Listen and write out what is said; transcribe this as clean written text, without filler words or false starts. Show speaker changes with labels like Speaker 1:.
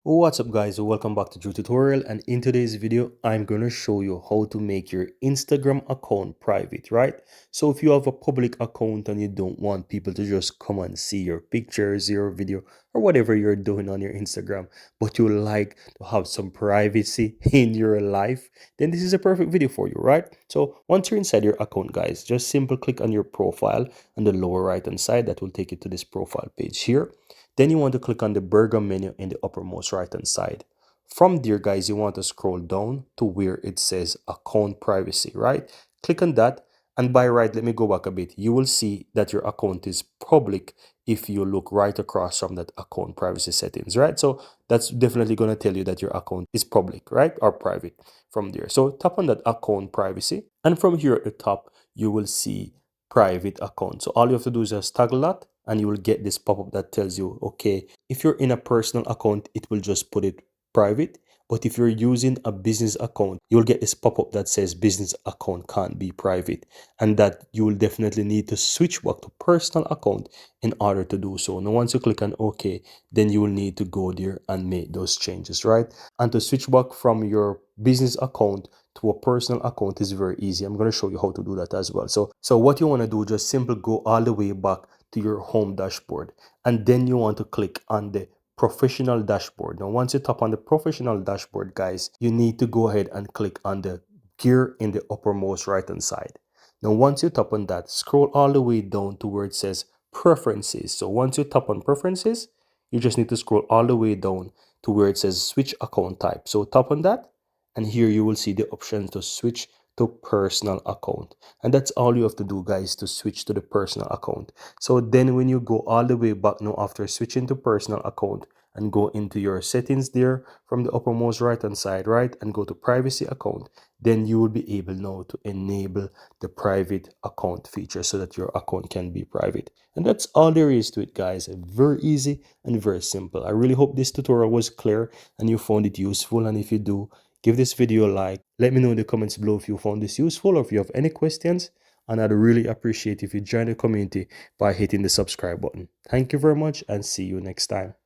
Speaker 1: What's up guys, welcome back to Drew Tutorial, and in today's video I'm going to show you how to make your Instagram account private, right? So if you have a public account and you don't want people to just come and see your pictures, your video, or whatever you're doing on your Instagram, but you like to have some privacy in your life, then this is a perfect video for you, right? So once you're inside your account guys, just simple click on your profile on the lower right hand side. That will take you to this profile page here. Then you want to click on the burger menu in the uppermost right hand side. From there, guys, you want to scroll down to where it says account privacy, right? Click on that. And by right, let me go back a bit. You will see that your account is public if you look right across from that account privacy settings, right? So that's definitely going to tell you that your account is public, right? Or private from there. So tap on that account privacy. And from here at the top, you will see private account. So all you have to do is just toggle that and you will get this pop-up that tells you, okay, if you're in a personal account, it will just put it private. But if you're using a business account, you'll get this pop-up that says business account can't be private, and that you will definitely need to switch back to personal account in order to do so. Now, once you click on OK, then you will need to go there and make those changes, right? And to switch back from your business account to a personal account is very easy. I'm going to show you how to do that as well. So what you want to do, just simply go all the way back to your home dashboard, and then you want to click on the professional dashboard. Now once you tap on the professional dashboard guys, you need to go ahead and click on the gear in the uppermost right hand side. Now once you tap on that, scroll all the way down to where it says preferences. So once you tap on preferences, you just need to scroll all the way down to where it says switch account type. So tap on that, and here you will see the option to switch to personal account. And that's all you have to do guys, to switch to the personal account. So then when you go all the way back now after switching to personal account and go into your settings there from the uppermost right hand side, right, and go to privacy account, then you will be able now to enable the private account feature so that your account can be private. And that's all there is to it guys. Very easy and very simple. I really hope this tutorial was clear and you found it useful, and if you do, give this video a like. Let me know in the comments below if you found this useful or if you have any questions, and I'd really appreciate if you join the community by hitting the subscribe button. Thank you very much and see you next time.